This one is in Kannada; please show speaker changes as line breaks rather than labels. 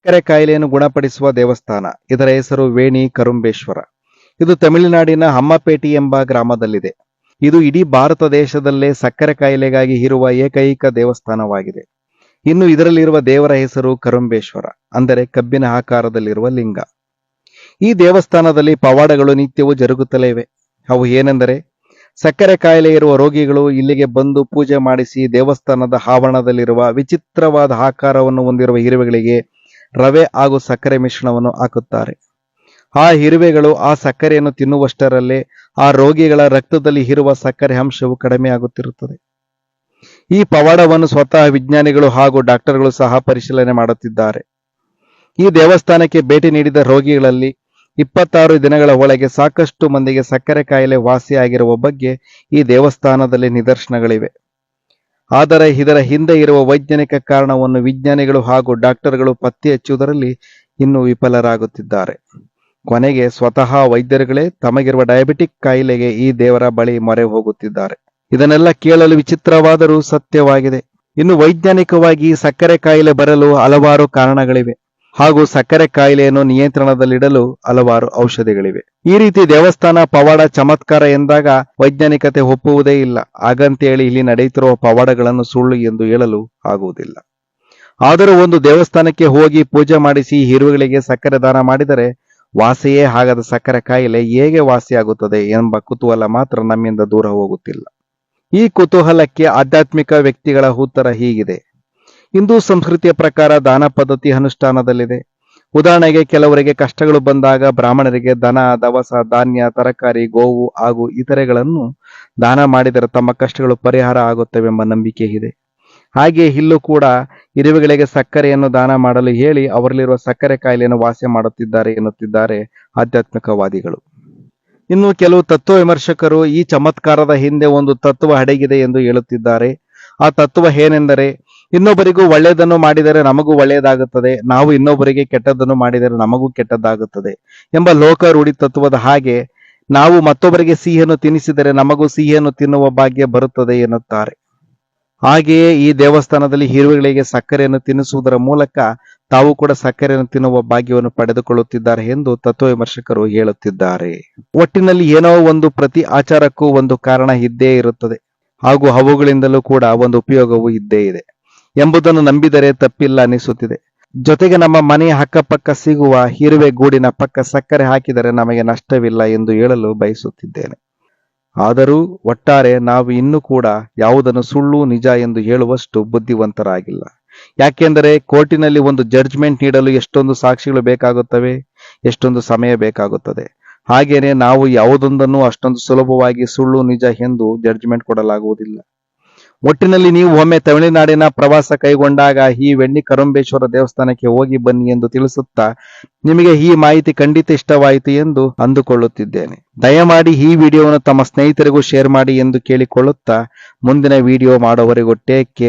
ಸಕ್ಕರೆ ಕಾಯಿಲೆಯನ್ನು ಗುಣಪಡಿಸುವ ದೇವಸ್ಥಾನ. ಇದರ ಹೆಸರು ವೇಣಿ ಕರುಂಬೇಶ್ವರ. ಇದು ತಮಿಳುನಾಡಿನ ಹಮ್ಮಪೇಟೆ ಎಂಬ ಗ್ರಾಮದಲ್ಲಿದೆ. ಇದು ಇಡೀ ಭಾರತ ದೇಶದಲ್ಲೇ ಸಕ್ಕರೆ ಕಾಯಿಲೆಗಾಗಿ ಇರುವ ಏಕೈಕ ದೇವಸ್ಥಾನವಾಗಿದೆ. ಇನ್ನು ಇದರಲ್ಲಿರುವ ದೇವರ ಹೆಸರು ಕರುಂಬೇಶ್ವರ, ಅಂದರೆ ಕಬ್ಬಿನ ಆಕಾರದಲ್ಲಿರುವ ಲಿಂಗ. ಈ ದೇವಸ್ಥಾನದಲ್ಲಿ ಪವಾಡಗಳು ನಿತ್ಯವೂ ಜರುಗುತ್ತಲೇ ಇವೆ. ಅವು ಏನೆಂದರೆ, ಸಕ್ಕರೆ ಕಾಯಿಲೆ ಇರುವ ರೋಗಿಗಳು ಇಲ್ಲಿಗೆ ಬಂದು ಪೂಜೆ ಮಾಡಿಸಿ ದೇವಸ್ಥಾನದ ಆವರಣದಲ್ಲಿರುವ ವಿಚಿತ್ರವಾದ ಆಕಾರವನ್ನು ಹೊಂದಿರುವ ಇರುವೆಗಳಿಗೆ ರವೆ ಹಾಗೂ ಸಕ್ಕರೆ ಮಿಶ್ರಣವನ್ನು ಹಾಕುತ್ತಾರೆ. ಆ ಇರುವೆಗಳು ಆ ಸಕ್ಕರೆಯನ್ನು ತಿನ್ನುವಷ್ಟರಲ್ಲೇ ಆ ರೋಗಿಗಳ ರಕ್ತದಲ್ಲಿ ಇರುವ ಸಕ್ಕರೆ ಅಂಶವು ಕಡಿಮೆಯಾಗುತ್ತಿರುತ್ತದೆ. ಈ ಪವಾಡವನ್ನು ಸ್ವತಃ ವಿಜ್ಞಾನಿಗಳು ಹಾಗೂ ಡಾಕ್ಟರ್ಗಳು ಸಹ ಪರಿಶೀಲನೆ ಮಾಡುತ್ತಿದ್ದಾರೆ. ಈ ದೇವಸ್ಥಾನಕ್ಕೆ ಭೇಟಿ ನೀಡಿದ ರೋಗಿಗಳಲ್ಲಿ 26 ದಿನಗಳ ಒಳಗೆ ಸಾಕಷ್ಟು ಮಂದಿಗೆ ಸಕ್ಕರೆ ಕಾಯಿಲೆ ವಾಸಿಯಾಗಿರುವ ಬಗ್ಗೆ ಈ ದೇವಸ್ಥಾನದಲ್ಲಿ ನಿದರ್ಶನಗಳಿವೆ. ಆದರೆ ಇದರ ಹಿಂದೆ ಇರುವ ವೈಜ್ಞಾನಿಕ ಕಾರಣವನ್ನು ವಿಜ್ಞಾನಿಗಳು ಹಾಗೂ ಡಾಕ್ಟರ್ಗಳು ಪತ್ತೆ ಹಚ್ಚುವುದರಲ್ಲಿ ಇನ್ನೂ ವಿಫಲರಾಗುತ್ತಿದ್ದಾರೆ. ಕೊನೆಗೆ ಸ್ವತಃ ವೈದ್ಯರುಗಳೇ ತಮಗಿರುವ ಡಯಾಬಿಟಿಕ್ ಕಾಯಿಲೆಗೆ ಈ ದೇವರ ಬಳಿ ಮೊರೆ ಹೋಗುತ್ತಿದ್ದಾರೆ. ಇದನ್ನೆಲ್ಲ ಕೇಳಲು ವಿಚಿತ್ರವಾದರೂ ಸತ್ಯವಾಗಿದೆ. ಇನ್ನು ವೈಜ್ಞಾನಿಕವಾಗಿ ಸಕ್ಕರೆ ಕಾಯಿಲೆ ಬರಲು ಹಲವಾರು ಕಾರಣಗಳಿವೆ ಹಾಗೂ ಸಕ್ಕರೆ ಕಾಯಿಲೆಯನ್ನು ನಿಯಂತ್ರಣದಲ್ಲಿಡಲು ಹಲವಾರು ಔಷಧಿಗಳಿವೆ. ಈ ರೀತಿ ದೇವಸ್ಥಾನ ಪವಾಡ ಚಮತ್ಕಾರ ಎಂದಾಗ ವೈಜ್ಞಾನಿಕತೆ ಒಪ್ಪುವುದೇ ಇಲ್ಲ. ಹಾಗಂತೇಳಿ ಇಲ್ಲಿ ನಡೆಯುತ್ತಿರುವ ಪವಾಡಗಳನ್ನು ಸುಳ್ಳು ಎಂದು ಹೇಳಲು ಆಗುವುದಿಲ್ಲ. ಆದರೂ ಒಂದು ದೇವಸ್ಥಾನಕ್ಕೆ ಹೋಗಿ ಪೂಜೆ ಮಾಡಿಸಿ ಇರುವೆಗಳಿಗೆ ಸಕ್ಕರೆ ದಾನ ಮಾಡಿದರೆ ವಾಸಿಯೇ ಆಗದ ಸಕ್ಕರೆ ಕಾಯಿಲೆ ಹೇಗೆ ವಾಸಿಯಾಗುತ್ತದೆ ಎಂಬ ಕುತೂಹಲ ಮಾತ್ರ ನಮ್ಮಿಂದ ದೂರ ಹೋಗುತ್ತಿಲ್ಲ. ಈ ಕುತೂಹಲಕ್ಕೆ ಆಧ್ಯಾತ್ಮಿಕ ವ್ಯಕ್ತಿಗಳ ಉತ್ತರ ಹೀಗಿದೆ. ಹಿಂದೂ ಸಂಸ್ಕೃತಿಯ ಪ್ರಕಾರ ದಾನ ಪದ್ಧತಿ ಅನುಷ್ಠಾನದಲ್ಲಿದೆ. ಉದಾಹರಣೆಗೆ, ಕೆಲವರಿಗೆ ಕಷ್ಟಗಳು ಬಂದಾಗ ಬ್ರಾಹ್ಮಣರಿಗೆ ದನ, ದವಸ, ಧಾನ್ಯ, ತರಕಾರಿ, ಗೋವು ಹಾಗೂ ಇತರೆಗಳನ್ನು ದಾನ ಮಾಡಿದರೆ ತಮ್ಮ ಕಷ್ಟಗಳು ಪರಿಹಾರ ಆಗುತ್ತವೆಂಬ ನಂಬಿಕೆ ಇದೆ. ಹಾಗೆಯೇ ಇಲ್ಲೂ ಕೂಡ ಇರುವೆಗಳಿಗೆ ಸಕ್ಕರೆಯನ್ನು ದಾನ ಮಾಡಲು ಹೇಳಿ ಅವರಲ್ಲಿರುವ ಸಕ್ಕರೆ ಕಾಯಿಲೆಯನ್ನು ವಾಸಿ ಮಾಡುತ್ತಿದ್ದಾರೆ ಎನ್ನುತ್ತಿದ್ದಾರೆ ಆಧ್ಯಾತ್ಮಿಕವಾದಿಗಳು. ಇನ್ನು ಕೆಲವು ತತ್ವ ವಿಮರ್ಶಕರು ಈ ಚಮತ್ಕಾರದ ಹಿಂದೆ ಒಂದು ತತ್ವ ಅಡಗಿದೆ ಎಂದು ಹೇಳುತ್ತಿದ್ದಾರೆ. ಆ ತತ್ವ ಏನೆಂದರೆ, ಇನ್ನೊಬ್ಬರಿಗೂ ಒಳ್ಳೆಯದನ್ನು ಮಾಡಿದರೆ ನಮಗೂ ಒಳ್ಳೆಯದಾಗುತ್ತದೆ, ನಾವು ಇನ್ನೊಬ್ಬರಿಗೆ ಕೆಟ್ಟದ್ದನ್ನು ಮಾಡಿದರೆ ನಮಗೂ ಕೆಟ್ಟದ್ದಾಗುತ್ತದೆ ಎಂಬ ಲೋಕಾರೂಢಿ ತತ್ವದ ಹಾಗೆ ನಾವು ಮತ್ತೊಬ್ಬರಿಗೆ ಸಿಹಿಯನ್ನು ತಿನ್ನಿಸಿದರೆ ನಮಗೂ ಸಿಹಿಯನ್ನು ತಿನ್ನುವ ಭಾಗ್ಯ ಬರುತ್ತದೆ ಎನ್ನುತ್ತಾರೆ. ಹಾಗೆಯೇ ಈ ದೇವಸ್ಥಾನದಲ್ಲಿ ಇರುವೆಗಳಿಗೆ ಸಕ್ಕರೆಯನ್ನು ತಿನ್ನಿಸುವುದರ ಮೂಲಕ ತಾವು ಕೂಡ ಸಕ್ಕರೆಯನ್ನು ತಿನ್ನುವ ಭಾಗ್ಯವನ್ನು ಪಡೆದುಕೊಳ್ಳುತ್ತಿದ್ದಾರೆ ಎಂದು ತತ್ವ ವಿಮರ್ಶಕರು ಹೇಳುತ್ತಿದ್ದಾರೆ. ಒಟ್ಟಿನಲ್ಲಿ ಏನೋ ಒಂದು ಪ್ರತಿ ಆಚಾರಕ್ಕೂ ಒಂದು ಕಾರಣ ಇದ್ದೇ ಇರುತ್ತದೆ ಹಾಗೂ ಅವುಗಳಿಂದಲೂ ಕೂಡ ಒಂದು ಉಪಯೋಗವೂ ಇದ್ದೇ ಇದೆ ಎಂಬುದನ್ನು ನಂಬಿದರೆ ತಪ್ಪಿಲ್ಲ ಅನಿಸುತ್ತಿದೆ. ಜೊತೆಗೆ ನಮ್ಮ ಮನೆಯ ಅಕ್ಕಪಕ್ಕ ಸಿಗುವ ಇರುವೆ ಗೂಡಿನ ಪಕ್ಕ ಸಕ್ಕರೆ ಹಾಕಿದರೆ ನಮಗೆ ನಷ್ಟವಿಲ್ಲ ಎಂದು ಹೇಳಲು ಬಯಸುತ್ತಿದ್ದೇನೆ. ಆದರೂ ಒಟ್ಟಾರೆ ನಾವು ಇನ್ನೂ ಕೂಡ ಯಾವುದನ್ನು ಸುಳ್ಳು ನಿಜ ಎಂದು ಹೇಳುವಷ್ಟು ಬುದ್ಧಿವಂತರಾಗಿಲ್ಲ. ಯಾಕೆಂದರೆ ಕೋರ್ಟಿನಲ್ಲಿ ಒಂದು ಜಡ್ಜ್ಮೆಂಟ್ ನೀಡಲು ಎಷ್ಟೊಂದು ಸಾಕ್ಷಿಗಳು ಬೇಕಾಗುತ್ತವೆ, ಎಷ್ಟೊಂದು ಸಮಯ ಬೇಕಾಗುತ್ತದೆ. ಹಾಗೇನೆ ನಾವು ಯಾವುದೊಂದನ್ನು ಅಷ್ಟೊಂದು ಸುಲಭವಾಗಿ ಸುಳ್ಳು ನಿಜ ಎಂದು ಜಡ್ಜ್ಮೆಂಟ್ ಕೊಡಲಾಗುವುದಿಲ್ಲ. ಒಟ್ಟಿನಲ್ಲಿ ನೀವು ಒಮ್ಮೆ ತಮಿಳುನಾಡಿನ ಪ್ರವಾಸ ಕೈಗೊಂಡಾಗ ಈ ವೇಣಿ ಕರುಂಬೇಶ್ವರ ದೇವಸ್ಥಾನಕ್ಕೆ ಹೋಗಿ ಬನ್ನಿ ಎಂದು ತಿಳಿಸುತ್ತಾ ನಿಮಗೆ ಈ ಮಾಹಿತಿ ಖಂಡಿತ ಇಷ್ಟವಾಯಿತು ಎಂದು ಅಂದುಕೊಳ್ಳುತ್ತಿದ್ದೇನೆ. ದಯಮಾಡಿ ಈ ವಿಡಿಯೋವನ್ನು ತಮ್ಮ ಸ್ನೇಹಿತರಿಗೂ ಶೇರ್ ಮಾಡಿ ಎಂದು ಕೇಳಿಕೊಳ್ಳುತ್ತಾ ಮುಂದಿನ ವಿಡಿಯೋ ಮಾಡುವವರೆಗೂ ಟೇಕ್ ಕೇರ್.